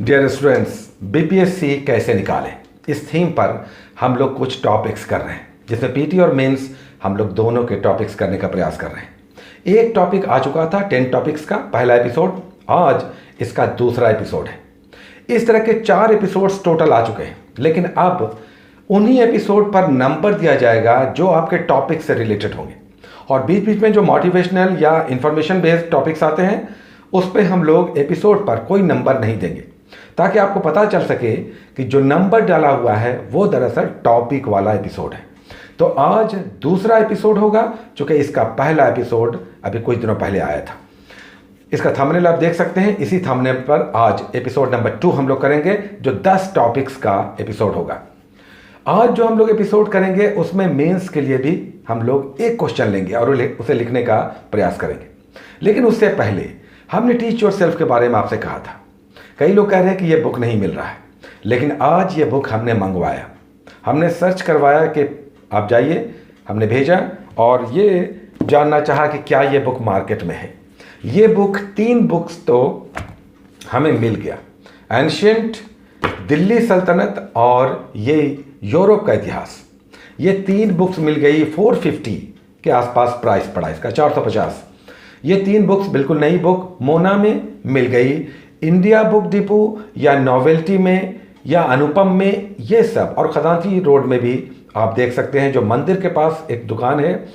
Dear students, BPSC कैसे निकालें, इस थीम पर हम लोग कुछ टॉपिक्स कर रहे हैं, जिसमें पीटी और मेंस हम लोग दोनों के टॉपिक्स करने का प्रयास कर रहे हैं। एक टॉपिक आ चुका था 10 टॉपिक्स का पहला एपिसोड, आज इसका दूसरा एपिसोड है। इस तरह के 4 एपिसोड्स टोटल आ चुके हैं, लेकिन अब उन्हीं एपिसोड पर नंबर दिया जाएगा जो आपके टॉपिक से रिलेटेड होंगे, और बीच बीच में जो मोटिवेशनल या इंफॉर्मेशन बेस्ड टॉपिक्स आते हैं उस पर हम लोग एपिसोड पर कोई नंबर नहीं देंगे, ताकि आपको पता चल सके कि जो नंबर डाला हुआ है वो दरअसल टॉपिक वाला एपिसोड है। तो आज दूसरा एपिसोड होगा, चूंकि इसका पहला एपिसोड अभी कुछ दिनों पहले आया था। इसका थंबनेल आप देख सकते हैं, इसी थंबनेल पर आज एपिसोड नंबर 2 हम लोग करेंगे, जो 10 टॉपिक्स का एपिसोड होगा। आज जो हम लोग एपिसोड करेंगे उसमें मेंस के लिए भी हम लोग एक क्वेश्चन लेंगे और उसे लिखने का प्रयास करेंगे। लेकिन उससे पहले हमने टीच योरसेल्फ के बारे में आपसे कहा था। कई लोग कह रहे हैं कि ये बुक नहीं मिल रहा है, लेकिन आज ये बुक हमने मंगवाया, हमने सर्च करवाया कि आप जाइए, हमने भेजा और ये जानना चाहा कि क्या ये बुक मार्केट में है। ये बुक 3 बुक्स तो हमें मिल गया, एंशिएंट, दिल्ली सल्तनत और ये यूरोप का इतिहास। ये 3 बुक्स मिल गई, 450 के आसपास प्राइस पड़ा इसका, 450। ये 3 बुक्स बिल्कुल नई बुक मोना में मिल गई, इंडिया बुक डिपो या नॉवेल्टी में या अनुपम में, ये सब। और खजांची रोड में भी आप देख सकते हैं, जो मंदिर के पास एक दुकान है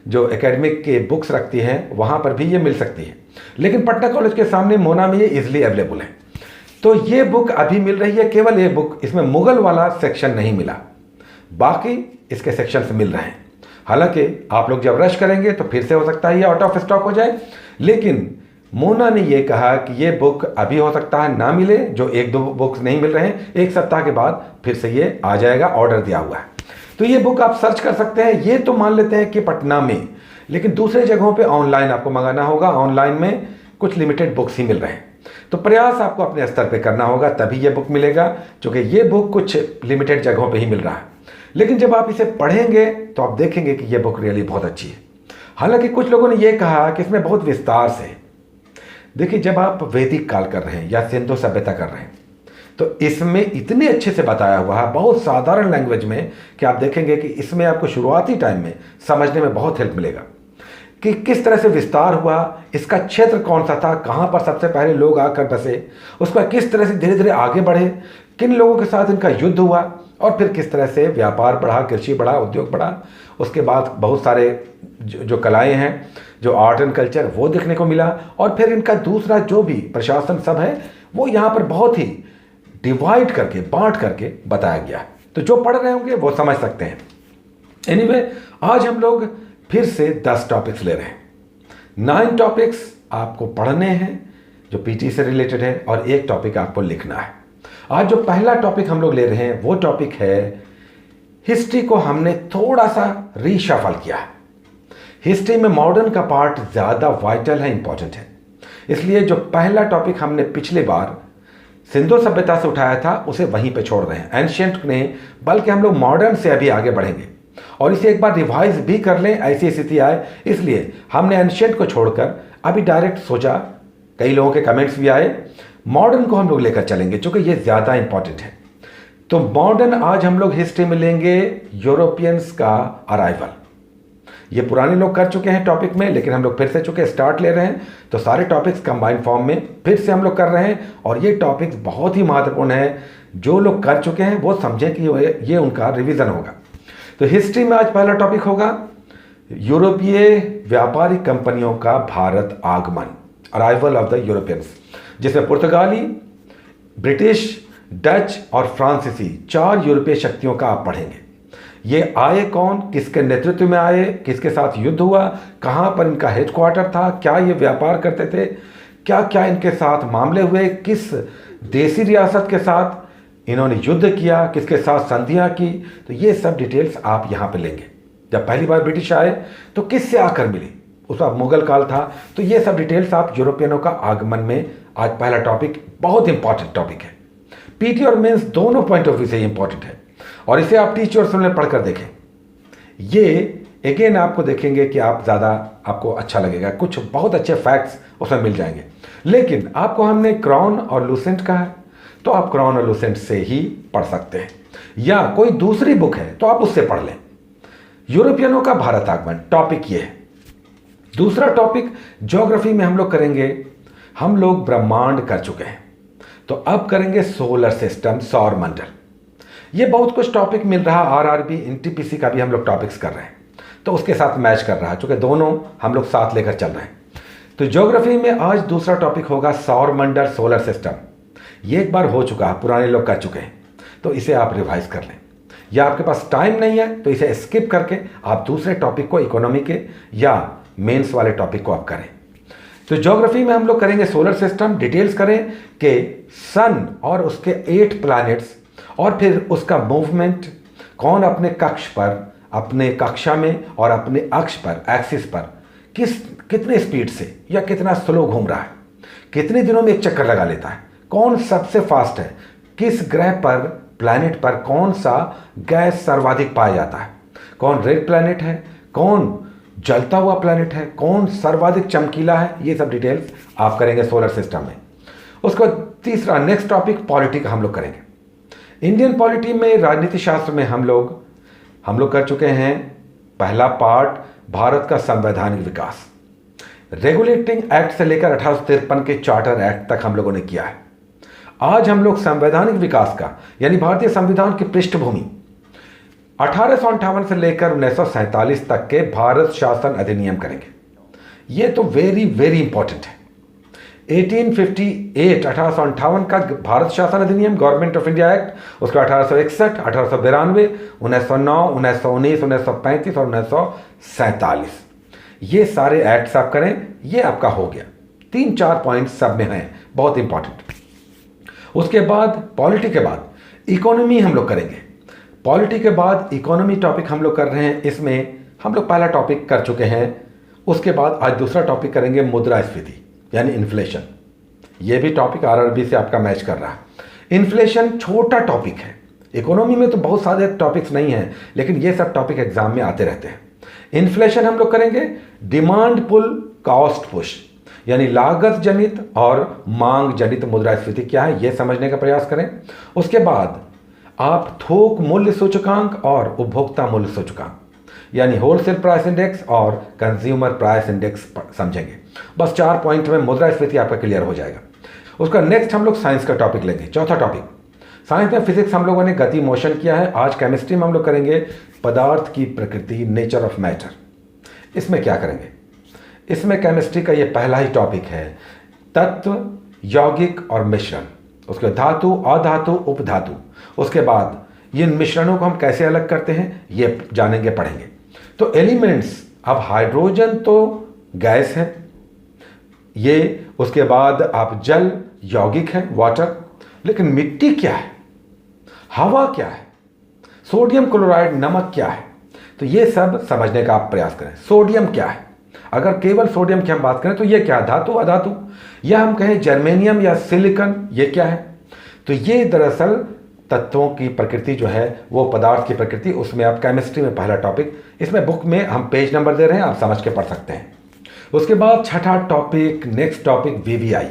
जो एकेडमिक के बुक्स रखती है, वहाँ पर भी ये मिल सकती है। लेकिन पटना कॉलेज के सामने मोना में ये इजिली अवेलेबल है। तो ये बुक अभी मिल रही है, केवल ये बुक, इसमें मुगल वाला सेक्शन नहीं मिला, बाकी इसके सेक्शंस मिल रहे हैं। हालांकि आप लोग जब रश करेंगे तो फिर से हो सकता है ये आउट ऑफ स्टॉक हो जाए, लेकिन मोना ने ये कहा कि ये बुक अभी हो सकता है ना मिले, जो 1-2 बुक्स नहीं मिल रहे हैं, 1 सप्ताह के बाद फिर से ये आ जाएगा, ऑर्डर दिया हुआ है। तो ये बुक आप सर्च कर सकते हैं। ये तो मान लेते हैं कि पटना में, लेकिन दूसरे जगहों पे ऑनलाइन आपको मंगाना होगा। ऑनलाइन में कुछ लिमिटेड बुक्स ही मिल रहे हैं, तो प्रयास आपको अपने स्तर पे करना होगा, तभी ये बुक मिलेगा, क्योंकि ये बुक कुछ लिमिटेड जगहों पे ही मिल रहा है। लेकिन जब आप इसे पढ़ेंगे तो आप देखेंगे कि ये बुक रियली बहुत अच्छी है। हालांकि कुछ लोगों ने यह कहा कि इसमें बहुत विस्तार से, देखिए जब आप वैदिक काल कर रहे हैं या सिंधु सभ्यता कर रहे हैं तो इसमें इतने अच्छे से बताया हुआ है, बहुत साधारण लैंग्वेज में, कि आप देखेंगे कि इसमें आपको शुरुआती टाइम में समझने में बहुत हेल्प मिलेगा कि किस तरह से विस्तार हुआ, इसका क्षेत्र कौन सा था, कहाँ पर सबसे पहले लोग आकर बसे, उसका किस तरह से धीरे धीरे आगे बढ़े, किन लोगों के साथ इनका युद्ध हुआ, और फिर किस तरह से व्यापार बढ़ा, कृषि बढ़ा, उद्योग बढ़ा। उसके बाद बहुत सारे जो कलाएं हैं, जो आर्ट एंड कल्चर, वो देखने को मिला। और फिर इनका दूसरा जो भी प्रशासन सब है वो यहाँ पर बहुत ही डिवाइड करके, बांट करके बताया गया है। तो जो पढ़ रहे होंगे वो समझ सकते हैं। एनीवे, आज हम लोग फिर से 10 टॉपिक्स ले रहे हैं। 9 टॉपिक्स आपको पढ़ने हैं जो पीटी से रिलेटेड है, और 1 टॉपिक आपको लिखना है। आज जो पहला टॉपिक हम लोग ले रहे हैं वो टॉपिक है हिस्ट्री को हमने थोड़ा सा रीशफल किया है। हिस्ट्री में मॉडर्न का पार्ट ज़्यादा वाइटल है, इंपॉर्टेंट है, इसलिए जो पहला टॉपिक हमने पिछले बार सिंधु सभ्यता से उठाया था उसे वहीं पे छोड़ रहे हैं, एंशिएंट ने, बल्कि हम लोग मॉडर्न से अभी आगे बढ़ेंगे और इसे एक बार रिवाइज भी कर लें, ऐसी स्थिति आए, इसलिए हमने एंशिएंट को छोड़कर अभी डायरेक्ट सोचा, कई लोगों के कमेंट्स भी आए, मॉडर्न को हम लोग लेकर चलेंगे, क्योंकि ये ज़्यादा इंपॉर्टेंट है। तो मॉडर्न आज हम लोग हिस्ट्री में लेंगे यूरोपियंस का अराइवल। ये पुराने लोग कर चुके हैं टॉपिक में, लेकिन हम लोग फिर से चुके स्टार्ट ले रहे हैं, तो सारे टॉपिक्स कंबाइंड फॉर्म में फिर से हम लोग कर रहे हैं। और ये टॉपिक्स बहुत ही महत्वपूर्ण है, जो लोग कर चुके हैं वो समझें कि ये उनका रिवीजन होगा। तो हिस्ट्री में आज पहला टॉपिक होगा यूरोपीय व्यापारिक कंपनियों का भारत आगमन, अराइवल ऑफ द यूरोपियंस, जिसमें पुर्तगाली, ब्रिटिश, डच और फ्रांसीसी 4 यूरोपीय शक्तियों का आप पढ़ेंगे। ये आए कौन, किसके नेतृत्व में आए, किसके साथ युद्ध हुआ, कहाँ पर इनका हेडक्वार्टर था, क्या ये व्यापार करते थे, क्या क्या इनके साथ मामले हुए, किस देसी रियासत के साथ इन्होंने युद्ध किया, किसके साथ संधियाँ की। तो ये सब डिटेल्स आप यहाँ पे लेंगे। जब पहली बार ब्रिटिश आए तो किससे आकर मिले, उस वक्त मुगल काल था, तो ये सब डिटेल्स आप यूरोपियनों का आगमन में, आज पहला टॉपिक बहुत इंपॉर्टेंट टॉपिक है। पीटी और मेंस दोनों पॉइंट ऑफ व्यू से इंपॉर्टेंट है, और इसे आप टीच योरसेल्फ में पढ़कर देखें। ये अगेन आपको देखेंगे कि आप ज़्यादा, आपको अच्छा लगेगा, कुछ बहुत अच्छे फैक्ट्स उसमें मिल जाएंगे। लेकिन आपको हमने क्राउन और लूसेंट कहा है, तो आप क्रॉन और लुसेंट से ही पढ़ सकते हैं, या कोई दूसरी बुक है तो आप उससे पढ़ लें। यूरोपियनों का भारत आगमन टॉपिक ये है। दूसरा टॉपिक ज्योग्राफी में हम लोग करेंगे, हम लोग ब्रह्मांड कर चुके हैं, तो अब करेंगे सोलर सिस्टम, सौर मंडल। ये बहुत कुछ टॉपिक मिल रहा, आरआरबी एनटीपीसी का भी हम लोग टॉपिक्स कर रहे हैं, तो उसके साथ मैच कर रहा है, चूंकि दोनों हम लोग साथ लेकर चल रहे हैं। तो ज्योग्राफी में आज दूसरा टॉपिक होगा सौर मंडल, सोलर सिस्टम। ये एक बार हो चुका है, पुराने लोग कर चुके हैं, तो इसे आप रिवाइज कर लें, या आपके पास टाइम नहीं है तो इसे स्किप करके आप दूसरे टॉपिक को, इकोनॉमी के या मेंस वाले टॉपिक को आप करें। तो ज्योग्राफी में हम लोग करेंगे सोलर सिस्टम, डिटेल्स करें कि सन और उसके 8 प्लैनेट्स और फिर उसका मूवमेंट, कौन अपने कक्ष पर, अपने कक्षा में और अपने अक्ष पर, एक्सिस पर कितने स्पीड से या कितना स्लो घूम रहा है, कितने दिनों में एक चक्कर लगा लेता है, कौन सबसे फास्ट है, किस ग्रह पर, प्लैनेट पर कौन सा गैस सर्वाधिक पाया जाता है, कौन रेड प्लैनेट है, कौन जलता हुआ प्लैनेट है, कौन सर्वाधिक चमकीला है, ये सब डिटेल्स आप करेंगे सोलर सिस्टम में। उसके बाद तीसरा नेक्स्ट टॉपिक पॉलिटी का हम लोग करेंगे। इंडियन पॉलिटी में, राजनीति शास्त्र में हम लोग कर चुके हैं पहला पार्ट, भारत का संवैधानिक विकास। रेगुलेटिंग एक्ट से लेकर 1853 के चार्टर एक्ट तक हम लोगों ने किया है। आज हम लोग संवैधानिक विकास का, यानी भारतीय संविधान की पृष्ठभूमि 1858 से लेकर 1947 तक के भारत शासन अधिनियम करेंगे। ये तो वेरी वेरी इंपॉर्टेंट है। 1858 का भारत शासन अधिनियम, गवर्नमेंट ऑफ इंडिया एक्ट, उसका 1861, 1892, 1909, 1919, 1935 और 1947, ये सारे एक्ट्स आप करें, ये आपका हो गया। 3-4 पॉइंट सब में हैं, बहुत इंपॉर्टेंट। उसके बाद पॉलिटी के बाद इकोनॉमी हम लोग करेंगे। पॉलिटी के बाद इकोनॉमी टॉपिक हम लोग कर रहे हैं, इसमें हम लोग पहला टॉपिक कर चुके हैं। उसके बाद आज दूसरा टॉपिक करेंगे मुद्रास्फीति, यानी इन्फ्लेशन। ये भी टॉपिक आरआरबी से आपका मैच कर रहा है। इन्फ्लेशन छोटा टॉपिक है, इकोनॉमी में तो बहुत सारे टॉपिक्स नहीं हैं, लेकिन ये सब टॉपिक एग्जाम में आते रहते हैं। इन्फ्लेशन हम लोग करेंगे, डिमांड पुल, कॉस्ट पुश, यानी लागत जनित और मांग जनित मुद्रास्फीति क्या है, यह समझने का प्रयास करें। उसके बाद आप थोक मूल्य सूचकांक और उपभोक्ता मूल्य सूचकांक, यानी होलसेल प्राइस इंडेक्स और कंज्यूमर प्राइस इंडेक्स समझेंगे। बस 4 पॉइंट में मुद्रास्फीति आपका क्लियर हो जाएगा। उसका नेक्स्ट हम लोग साइंस का टॉपिक लेंगे, चौथा टॉपिक। साइंस में फिजिक्स हम लोगों ने गति मोशन किया है। आज केमिस्ट्री में हम लोग करेंगे पदार्थ की प्रकृति, नेचर ऑफ मैटर। इसमें क्या करेंगे, इसमें केमिस्ट्री का ये पहला ही टॉपिक है, तत्व, यौगिक और मिश्रण। उसके धातु, अधातु, उपधातु। उसके बाद इन मिश्रणों को हम कैसे अलग करते हैं ये जानेंगे, पढ़ेंगे। तो एलिमेंट्स, अब हाइड्रोजन तो गैस है ये, उसके बाद आप जल, यौगिक है, वाटर, लेकिन मिट्टी क्या है, हवा क्या है, सोडियम क्लोराइड, नमक क्या है, तो ये सब समझने का आप प्रयास करें। सोडियम क्या है, अगर केवल सोडियम की हम बात करें तो ये क्या है, धातु, अधातु, या हम कहें जर्मेनियम या सिलिकॉन, ये क्या है। तो ये दरअसल तत्वों की प्रकृति जो है, वो पदार्थ की प्रकृति, उसमें आप केमिस्ट्री में पहला टॉपिक, इसमें बुक में हम पेज नंबर दे रहे हैं, आप समझ के पढ़ सकते हैं। उसके बाद छठा topic, next topic VVI,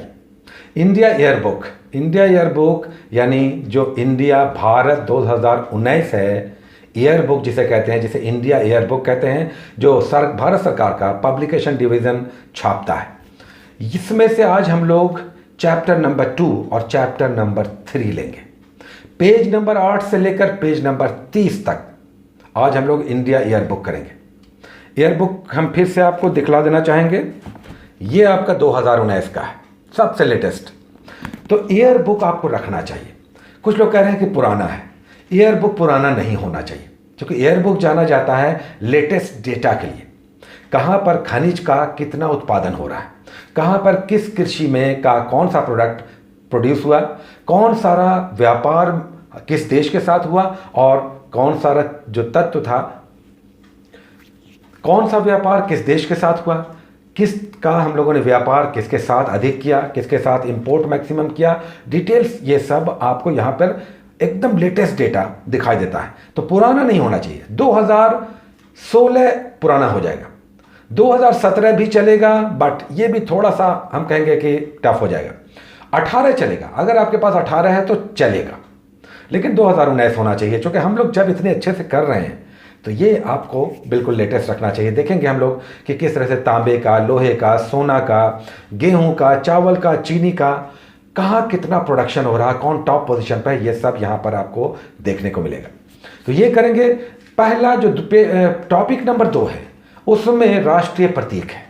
India year book. India year book यानी जो इंडिया भारत 2019 है, ईयर बुक जिसे कहते हैं, जिसे इंडिया ईयर बुक कहते हैं, जो भारत सरकार का पब्लिकेशन डिवीज़न छापता है। इसमें से आज हम लोग चैप्टर नंबर 2 और चैप्टर नंबर 3 लेंगे। पेज नंबर 8 से लेकर पेज नंबर 30 तक आज हम लोग इंडिया ईयर बुक करेंगे। ईयर बुक हम फिर से आपको दिखला देना चाहेंगे, ये आपका 2019 का है, सबसे लेटेस्ट। तो ईयर बुक आपको रखना चाहिए। कुछ लोग कह रहे हैं कि पुराना है, ईयर बुक पुराना नहीं होना चाहिए, क्योंकि ईयर बुक जाना जाता है लेटेस्ट डेटा के लिए। कहाँ पर खनिज का कितना उत्पादन हो रहा है, कहाँ पर किस कृषि में का कौन सा प्रोडक्ट प्रोड्यूस हुआ, कौन सारा व्यापार किस देश के साथ हुआ, और कौन सारा जो तत्व था, कौन सा व्यापार किस देश के साथ हुआ, किसका हम लोगों ने व्यापार किसके साथ अधिक किया, किसके साथ इंपोर्ट मैक्सिमम किया, डिटेल्स, ये सब आपको यहाँ पर एकदम लेटेस्ट डेटा दिखाई देता है। तो पुराना नहीं होना चाहिए। 2016 पुराना हो जाएगा, 2017 भी चलेगा, बट ये भी थोड़ा सा हम कहेंगे कि टफ हो जाएगा। 18 चलेगा, अगर आपके पास 18 है तो चलेगा, लेकिन 2019 होना चाहिए, क्योंकि हम लोग जब इतने अच्छे से कर रहे हैं तो ये आपको बिल्कुल लेटेस्ट रखना चाहिए। देखेंगे हम लोग कि किस तरह से तांबे का, लोहे का, सोना का, गेहूं का, चावल का, चीनी का कहाँ कितना प्रोडक्शन हो रहा है, कौन टॉप पोजीशन पर है, ये सब यहाँ पर आपको देखने को मिलेगा। तो ये करेंगे। पहला जो टॉपिक नंबर 2 है उसमें राष्ट्रीय प्रतीक है,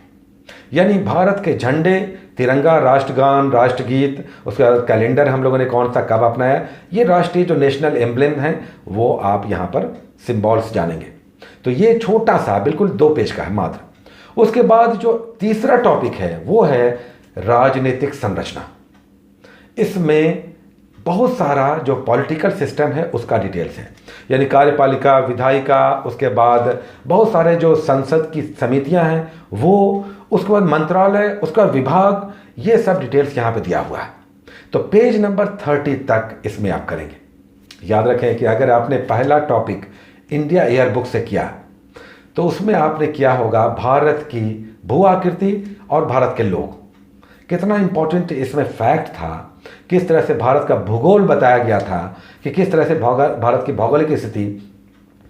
यानी भारत के झंडे, तिरंगा, राष्ट्रगान, राष्ट्रगीत, उसके बाद कैलेंडर हम लोगों ने कौन सा कब अपनाया, ये राष्ट्रीय जो नेशनल एम्ब्लेम है वो आप यहाँ पर सिंबल्स जानेंगे। तो ये छोटा सा बिल्कुल 2 पेज का है मात्र। उसके बाद जो तीसरा टॉपिक है वो है राजनीतिक संरचना। इसमें बहुत सारा जो पॉलिटिकल सिस्टम है उसका डिटेल्स है, यानी कार्यपालिका, विधायिका, उसके बाद बहुत सारे जो संसद की समितियां हैं वो, उसके बाद मंत्रालय, उसका विभाग, ये सब डिटेल्स यहाँ पे दिया हुआ है। तो पेज नंबर 30 तक इसमें आप करेंगे। याद रखें कि अगर आपने पहला टॉपिक इंडिया एयर बुक से किया तो उसमें आपने किया होगा भारत की भू आकृति और भारत के लोग। कितना इंपॉर्टेंट इसमें फैक्ट था, किस तरह से भारत का भूगोल बताया गया था कि किस तरह से भारत की भौगोलिक स्थिति,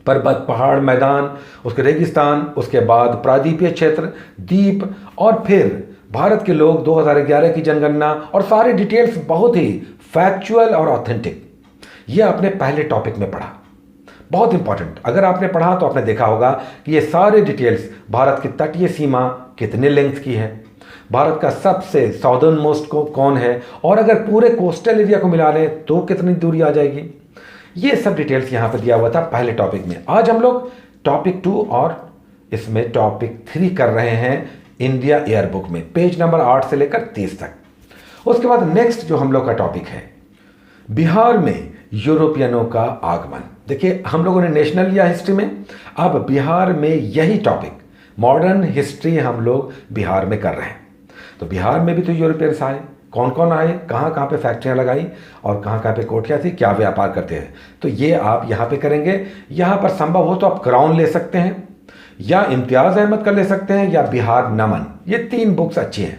पर्वत, पहाड़, मैदान, उसके रेगिस्तान, उसके बाद प्रायद्वीपीय क्षेत्र, द्वीप, और फिर भारत के लोग, 2011 की जनगणना, और सारे डिटेल्स बहुत ही फैक्चुअल और ऑथेंटिक। ये आपने पहले टॉपिक में पढ़ा, बहुत इंपॉर्टेंट। अगर आपने पढ़ा तो आपने देखा होगा कि ये सारे डिटेल्स, भारत की तटीय सीमा कितने लेंथ की है, भारत का सबसे साउदर्न मोस्ट को कौन है, और अगर पूरे कोस्टल एरिया को मिला लें तो कितनी दूरी आ जाएगी, ये सब डिटेल्स यहाँ पर दिया हुआ था पहले टॉपिक में। आज हम लोग टॉपिक 2 और इसमें टॉपिक 3 कर रहे हैं इंडिया एयर बुक में, पेज नंबर 8 से लेकर 30 तक। उसके बाद नेक्स्ट जो हम लोग का टॉपिक है, बिहार में यूरोपियनों का आगमन। देखिए, हम लोगों ने नेशनल लिया हिस्ट्री में, अब बिहार में यही टॉपिक मॉडर्न हिस्ट्री हम लोग बिहार में कर रहे हैं। तो बिहार में भी तो यूरोपियंस आए, कौन कौन आए, कहाँ कहाँ पे फैक्ट्रियाँ लगाई और कहाँ कहाँ पे कोठियाँ थी, क्या व्यापार करते हैं, तो ये आप यहाँ पे करेंगे। यहाँ पर संभव हो तो आप क्राउन ले सकते हैं, या इम्तियाज़ अहमद का ले सकते हैं, या बिहार नमन, ये 3 बुक्स अच्छी हैं,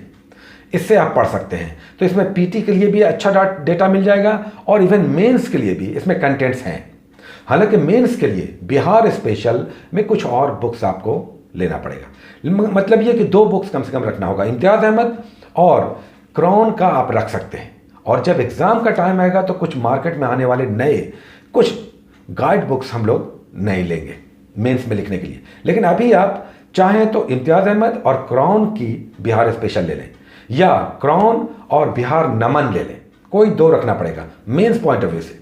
इससे आप पढ़ सकते हैं। तो इसमें पीटी के लिए भी अच्छा डेटा मिल जाएगा, और इवन मेंस के लिए भी इसमें कंटेंट्स हैं। हालांकि मेंस के लिए बिहार स्पेशल में कुछ और बुक्स आपको लेना पड़ेगा, मतलब ये कि 2 बुक्स कम से कम रखना होगा, इम्तियाज़ अहमद और क्राउन का आप रख सकते हैं। और जब एग्ज़ाम का टाइम आएगा तो कुछ मार्केट में आने वाले नए कुछ गाइड बुक्स हम लोग नहीं लेंगे मेंस में लिखने के लिए, लेकिन अभी आप चाहें तो इम्तियाज़ अहमद और क्राउन की बिहार स्पेशल ले लें, या क्राउन और बिहार नमन ले लें, कोई 2 रखना पड़ेगा मेंस पॉइंट ऑफ व्यू से।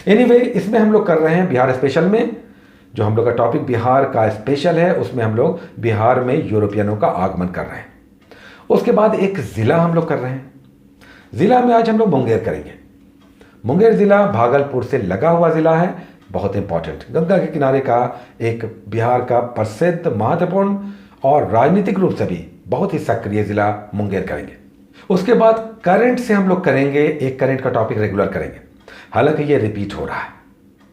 एनीवे, इसमें हम लोग कर रहे हैं बिहार स्पेशल में, जो हम लोग का टॉपिक बिहार का स्पेशल है, उसमें हम लोग बिहार में यूरोपियनों का आगमन कर रहे हैं। उसके बाद एक ज़िला हम लोग कर रहे हैं, ज़िला में आज हम लोग मुंगेर करेंगे। मुंगेर ज़िला भागलपुर से लगा हुआ ज़िला है, बहुत इंपॉर्टेंट, गंगा के किनारे का एक बिहार का प्रसिद्ध, महत्वपूर्ण और राजनीतिक रूप से भी बहुत ही सक्रिय ज़िला मुंगेर करेंगे। उसके बाद करंट से हम लोग करेंगे, एक करंट का टॉपिक रेगुलर करेंगे, हालांकि ये रिपीट हो रहा है,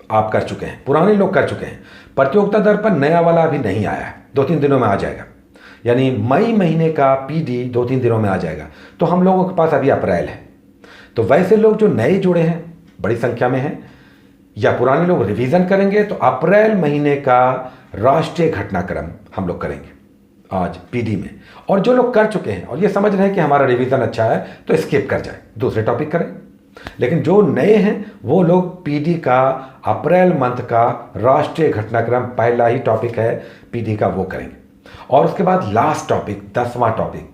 आप कर चुके हैं, पुराने लोग कर चुके हैं। प्रतियोगिता दर पर नया वाला अभी नहीं आया है, 2-3 दिनों में आ जाएगा, यानी मई महीने का पीडी 2-3 दिनों में आ जाएगा। तो हम लोगों के पास अभी अप्रैल है, तो वैसे लोग जो नए जुड़े हैं बड़ी संख्या में हैं, या पुराने लोग रिवीजन करेंगे, तो अप्रैल महीने का राष्ट्रीय घटनाक्रम हम लोग करेंगे आज पीडी में। और जो लोग कर चुके हैं और ये समझ रहे हैं कि हमारा रिवीजन अच्छा है तो स्किप कर जाए, दूसरे टॉपिक करें। लेकिन जो नए हैं वो लोग पीडी का अप्रैल मंथ का राष्ट्रीय घटनाक्रम, पहला ही टॉपिक है पीडी का, वो करेंगे। और उसके बाद लास्ट टॉपिक, 10वां टॉपिक,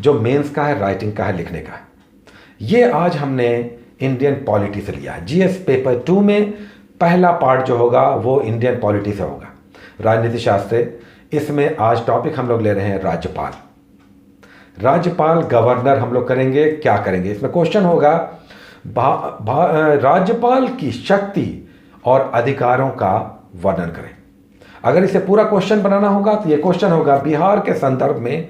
जो मेंस का है, राइटिंग का है, लिखने का है, ये आज हमने इंडियन पॉलिटी से लिया है। जीएस पेपर 2 में पहला पार्ट जो होगा वो इंडियन पॉलिटी से होगा, राजनीति शास्त्र। इसमें आज टॉपिक हम लोग ले रहे हैं राज्यपाल। राज्यपाल, गवर्नर हम लोग करेंगे। क्या करेंगे, इसमें क्वेश्चन होगा राज्यपाल की शक्ति और अधिकारों का वर्णन करें। अगर इसे पूरा क्वेश्चन बनाना होगा तो ये क्वेश्चन होगा बिहार के संदर्भ में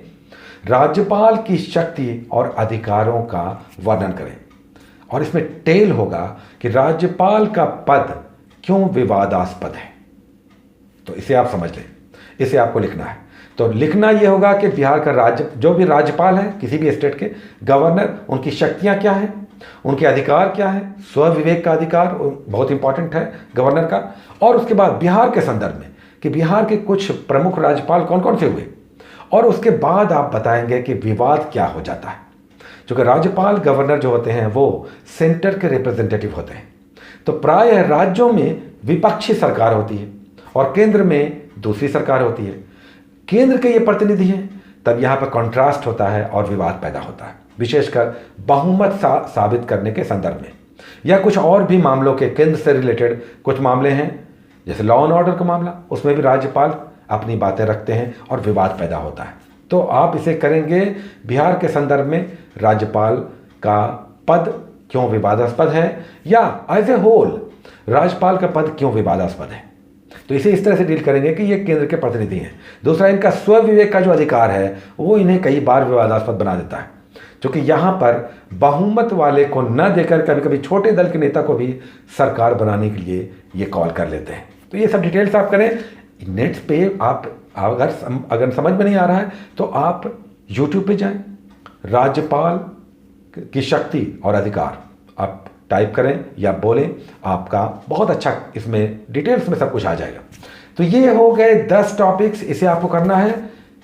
राज्यपाल की शक्ति और अधिकारों का वर्णन करें। और इसमें टेल होगा कि राज्यपाल का पद क्यों विवादास्पद है। तो इसे आप समझ लें, इसे आपको लिखना है। तो लिखना यह होगा कि बिहार का जो भी राज्यपाल है किसी भी स्टेट के, गवर्नर, उनकी शक्तियां क्या हैं उनके अधिकार क्या है, स्व विवेक का अधिकार बहुत इंपॉर्टेंट है गवर्नर का, और उसके बाद बिहार के संदर्भ में कि बिहार के कुछ प्रमुख राज्यपाल कौन कौन से हुए, और उसके बाद आप बताएंगे कि विवाद क्या हो जाता है। क्योंकि राज्यपाल गवर्नर जो होते हैं वो सेंटर के रिप्रेजेंटेटिव होते हैं, तो प्रायः राज्यों में विपक्षी सरकार होती है और केंद्र में दूसरी सरकार होती है। केंद्र के ये प्रतिनिधि हैं, तब यहाँ पर कॉन्ट्रास्ट होता है और विवाद पैदा होता है, विशेषकर बहुमत साबित करने के संदर्भ में, या कुछ और भी मामलों के केंद्र से रिलेटेड कुछ मामले हैं, जैसे लॉ एंड ऑर्डर का मामला, उसमें भी राज्यपाल अपनी बातें रखते हैं और विवाद पैदा होता है। तो आप इसे करेंगे बिहार के संदर्भ में राज्यपाल का पद क्यों विवादास्पद है, या एज ए होल राज्यपाल का पद क्यों विवादास्पद है। तो इसे इस तरह से डील करेंगे कि ये केंद्र के प्रतिनिधि हैं। दूसरा, इनका स्व विवेक का जो अधिकार है वो इन्हें कई बार विवादास्पद बना देता है, क्योंकि यहाँ पर बहुमत वाले को न देकर कभी कभी छोटे दल के नेता को भी सरकार बनाने के लिए ये कॉल कर लेते हैं। तो ये सब डिटेल्स आप करें नेट पे। आप अगर समझ में नहीं आ रहा है तो आप यूट्यूब पे जाएं, राज्यपाल की शक्ति और अधिकार आप टाइप करें या बोलें, आपका बहुत अच्छा इसमें डिटेल्स में सब कुछ आ जाएगा। तो ये हो गए 10 टॉपिक्स। इसे आपको करना है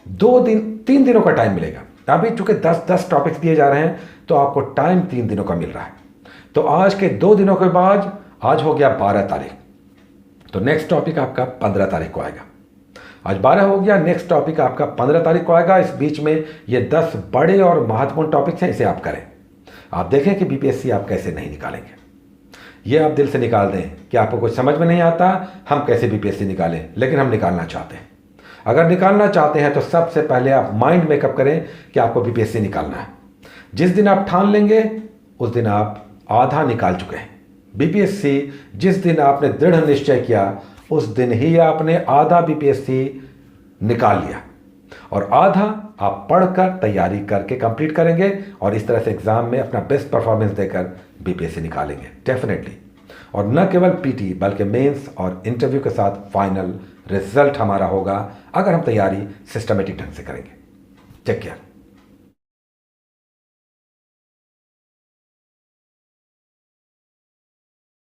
3 दिनों का टाइम मिलेगा। अभी चूंकि 10 टॉपिक्स दिए जा रहे हैं तो आपको टाइम 3 दिनों का मिल रहा है। तो आज के 2 दिनों के बाद, आज हो गया 12 तारीख, तो नेक्स्ट टॉपिक आपका 15 तारीख को आएगा। आज 12 हो गया, नेक्स्ट टॉपिक आपका 15 तारीख को आएगा। इस बीच में ये 10 बड़े और महत्वपूर्ण टॉपिक्स हैं, इसे आप करें। आप देखें कि बीपीएससी आप कैसे नहीं निकालेंगे। ये आप दिल से निकाल दें कि आपको कुछ समझ में नहीं आता, हम कैसे बीपीएससी निकालें, लेकिन हम निकालना चाहते हैं। अगर निकालना चाहते हैं तो सबसे पहले आप माइंड मेकअप करें कि आपको बीपीएससी निकालना है। जिस दिन आप ठान लेंगे उस दिन आप आधा निकाल चुके हैं। बीपीएससी जिस दिन आपने दृढ़ निश्चय किया उस दिन ही आपने आधा बीपीएससी निकाल लिया, और आधा आप पढ़कर तैयारी करके कंप्लीट करेंगे और इस तरह से एग्जाम में अपना बेस्ट परफॉर्मेंस देकर बीपीएससी निकालेंगे डेफिनेटली। और न केवल पीटी बल्कि मेंस और इंटरव्यू के साथ फाइनल रिजल्ट हमारा होगा अगर हम तैयारी सिस्टमेटिक ढंग से करेंगे। Take care.